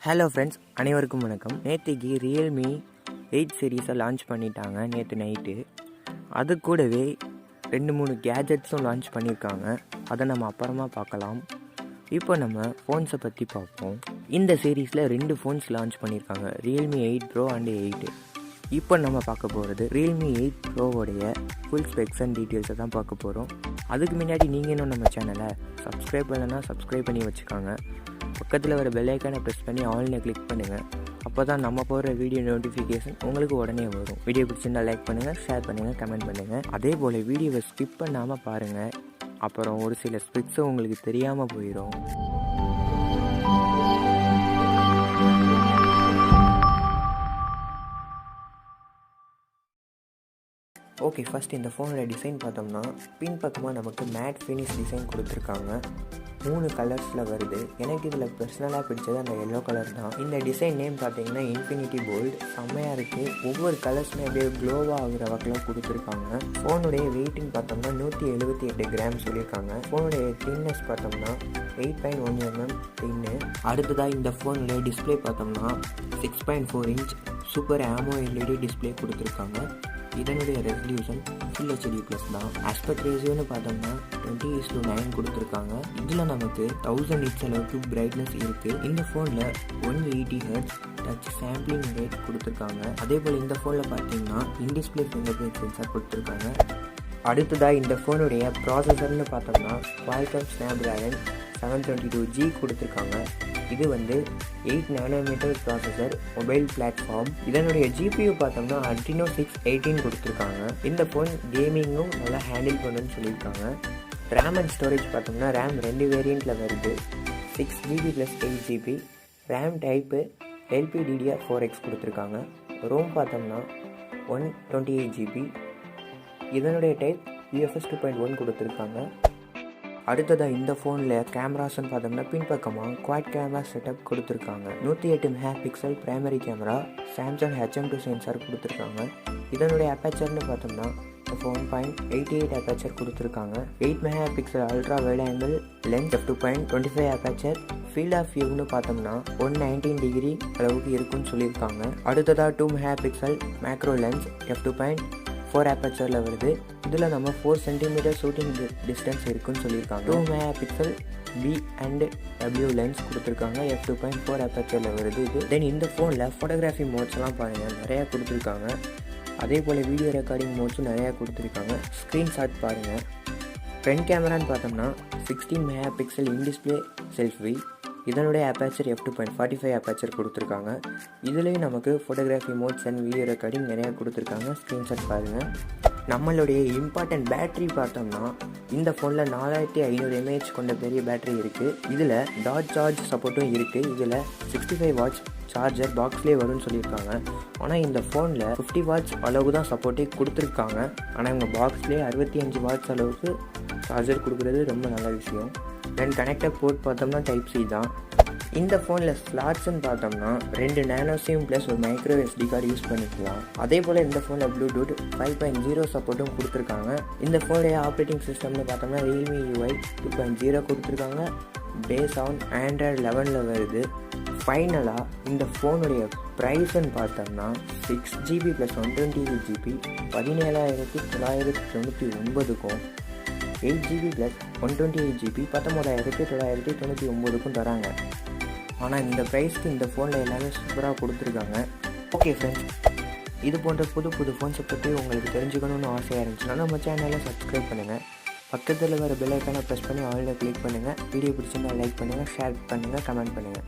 Hello friends, அனைவருக்கும் வணக்கம். நேற்றுக்கு ரியல்மி 8 சீரீஸை லான்ச் பண்ணிட்டாங்க நேற்று நைட்டு. அது கூடவே 2-3 கேஜெட்ஸும் லான்ச் பண்ணியிருக்காங்க. அதை நம்ம அப்புறமா பார்க்கலாம். இப்போ நம்ம ஃபோன்ஸை பற்றி பார்ப்போம். இந்த சீரீஸில் 2 ஃபோன்ஸ் லான்ச் பண்ணியிருக்காங்க, ரியல்மி 8 ப்ரோ அண்ட் 8. இப்போ நம்ம பார்க்க போகிறது ரியல்மி 8 ப்ரோவோடைய ஃபுல் ஸ்பெக்ஸ் அண்ட் டீட்டெயில்ஸை தான் பார்க்க போகிறோம். அதுக்கு முன்னாடி நீங்கள் இன்னும் நம்ம சேனலை சப்ஸ்கிரைப் பண்ணலைன்னா சப்ஸ்கிரைப் பண்ணி வச்சுக்காங்க. பக்கத்தில் வர பெல் ஐக்கானை ப்ரெஸ் பண்ணி ஆல்னு கிளிக் பண்ணுங்கள். அப்போ தான் நம்ம போகிற வீடியோ நோட்டிஃபிகேஷன் உங்களுக்கு உடனே வரும். வீடியோ பிடிச்சிருந்தால் லைக் பண்ணுங்கள், ஷேர் பண்ணுங்கள், கமெண்ட் பண்ணுங்கள். அதே போல் வீடியோவை ஸ்கிப் பண்ணாமல் பாருங்கள். அப்புறம் ஒரு சில ஸ்பெக்ஸும் உங்களுக்கு தெரியாமல் போயிடும். ஓகே, ஃபஸ்ட் இந்த ஃபோனோட டிசைன் பார்த்தோம்னா பின்பக்கமாக நமக்கு மேட் ஃபினிஷ் டிசைன் கொடுத்துருக்காங்க. 3 கலர்ஸில் வருது. எனக்கு இதில் பர்சனலாக பிடிச்சது அந்த எல்லோ கலர் தான். இந்த டிசைன் நேம் பார்த்தீங்கன்னா இன்ஃபினிட்டி போல்ட். செம்மையாக இருக்குது. ஒவ்வொரு கலர்ஸுமே அப்படியே க்ளோவாக ஆகுற வகையில் கொடுத்துருக்காங்க. ஃபோனுடைய வெயிட்னு பார்த்தோம்னா 178 கிராம் சொல்லியிருக்காங்க. ஃபோனுடைய தின்னஸ் பார்த்தோம்னா 8.1 mm தின்னு. அடுத்ததாக இந்த ஃபோனுடைய டிஸ்பிளே பார்த்தோம்னா 6.4 inch சூப்பர் AMOLED டிஸ்பிளே கொடுத்துருக்காங்க. இதனுடைய ரெசல்யூஷன் ஃபுல் HD+ தான். ஆஸ்பெக்ட் ரேஷியோன்னு பார்த்தோம்னா 20:9 கொடுத்துருக்காங்க. இதில் நமக்கு 1000 nits அளவுக்கு பிரைட்னஸ் இருக்குது. இந்த ஃபோனில் 180 Hz டச் சாம்பிளிங் ரேட் கொடுத்துருக்காங்க. அதே போல் இந்த ஃபோனில் பார்த்தீங்கன்னா இன்டிஸ்பிளே ஃபிங்கர் பிரிண்ட் சென்சார் கொடுத்துருக்காங்க. அடுத்ததாக இந்த ஃபோனுடைய ப்ராசஸர்னு பார்த்தோம்னா Qualcomm Snapdragon 722G கொடுத்துருக்காங்க. இது 8 nanometer ப்ராசஸர், மொபைல் பிளாட்ஃபார்ம். இதனுடைய GPU பார்த்தோம்னா Adreno 618 கொடுத்துருக்காங்க. இந்த ஃபோன் கேமிங்கும் நல்லா ஹேண்டில் பண்ணுன்னு சொல்லியிருக்காங்க. ரேம் அண்ட் ஸ்டோரேஜ் பார்த்தோம்னா ரேம் 2 வேரியண்ட்டில் வருது. 6GB + 8GB. RAM type LPDDR4X கொடுத்துருக்காங்க. ரோம் பார்த்தோம்னா 128GB. இதனுடைய டைப் UFS 2.1 கொடுத்துருக்காங்க. அடுத்ததாக இந்த ஃபோனில் கேமராஸ்ன்னு பார்த்தோம்னா பின்பக்கமாக குவாட் கேமரா செட்டப் கொடுத்துருக்காங்க. 108 MP primary camera, Samsung HM2 sensor கொடுத்துருக்காங்க. இதனுடைய அப்பேச்சர்னு பார்த்தோம்னா 1.88 அப்பேச்சர் கொடுத்துருக்காங்க. 8 MP ultra wide angle lens, f2.25 aperture. Field of வியூன்னு பார்த்தோம்னா 119 டிகிரி அளவுக்கு இருக்குன்னு சொல்லியிருக்காங்க. அடுத்ததாக 2 MP மேக்ரோ லென்ஸ், f2.4 அப்பேச்சரில் வருது. இதில் நம்ம 4 cm ஷூட்டிங் டிஸ்டன்ஸ் இருக்குன்னு சொல்லியிருக்காங்க. 2 MP B and W lens கொடுத்துருக்காங்க. f2.4 அப்பேச்சரில் வருது இது. தென் இந்த ஃபோனில் ஃபோட்டோகிராஃபி மோட்ஸ்லாம் பாருங்கள், நிறையா கொடுத்துருக்காங்க. அதே போல் வீடியோ ரெக்கார்டிங் மோட்ஸும் நிறையா கொடுத்துருக்காங்க. ஸ்க்ரீன்ஷாட் பாருங்கள். ஃப்ரண்ட் கேமரான்னு பார்த்தோம்னா 16 MP இன் டிஸ்பிளே செல்ஃபி. இதனுடைய அப்பேச்சர் f2.45 அப்பேச்சர் கொடுத்துருக்காங்க. இதுலேயும் நமக்கு photography modes and video recording நிறையா கொடுத்துருக்காங்க. ஸ்க்ரீன்ஷாட் பாருங்கள். நம்மளுடைய இம்பார்ட்டன்ட் பேட்ரி பார்த்தோம்னா இந்த ஃபோனில் 4500 mAh கொண்ட பெரிய பேட்ரி இருக்குது. இதில் டாட் சார்ஜ் சப்போர்ட்டும் இருக்குது. இதில் 65 watts சார்ஜர் பாக்ஸ்லேயே வரும்னு சொல்லியிருக்காங்க. ஆனால் இந்த ஃபோனில் 50 watts அளவு தான் சப்போர்ட்டே கொடுத்துருக்காங்க. ஆனால் இவங்க பாக்ஸ்லேயே 65 watts அளவுக்கு சார்ஜர் கொடுக்குறது ரொம்ப நல்ல விஷயம். தென் கனெக்டர் போர்ட் பார்த்தோம்னா டைப் C தான். இந்த ஃபோனில் ஸ்லாட்ஸ்ன்னு பார்த்தோம்னா 2 நேனோ சிம் ப்ளஸ் ஒரு மைக்ரோ SD கார்டு யூஸ் பண்ணிக்கலாம். அதே போல் இந்த ஃபோனில் ப்ளூடூத் 5.0 சப்போர்ட்டும் கொடுத்துருக்காங்க. இந்த ஃபோனுடைய ஆப்ரேட்டிங் சிஸ்டம்னு பார்த்தோம்னா Realme UI 2.0 கொடுத்துருக்காங்க. பேஸ் ஆன் Android 11 வருது. ஃபைனலாக இந்த ஃபோனுடைய ப்ரைஸ்ன்னு பார்த்தோம்னா 6GB + 128GB 17,999க்கும் 8GB + 128GB 19,999க்கும் தராங்க. ஆனால் இந்த ப்ரைஸ்க்கு இந்த ஃபோனில் எல்லாமே சூப்பராக கொடுத்துருக்காங்க. ஓகே ஃப்ரெண்ட்ஸ், இது போன்ற புது ஃபோன்ஸை பற்றி உங்களுக்கு தெரிஞ்சுக்கணும்னு ஆசையாக இருந்துச்சுன்னா நம்ம சேனலை சப்ஸ்கிரைப் பண்ணுங்கள். பக்கத்தில் வர பெல் ஐக்கானை ப்ரெஸ் பண்ணி ஆல்ல கிளிக் பண்ணுங்கள். வீடியோ பிடிச்சிருந்தால் லைக் பண்ணுங்கள், ஷேர் பண்ணுங்கள், கமெண்ட் பண்ணுங்கள்.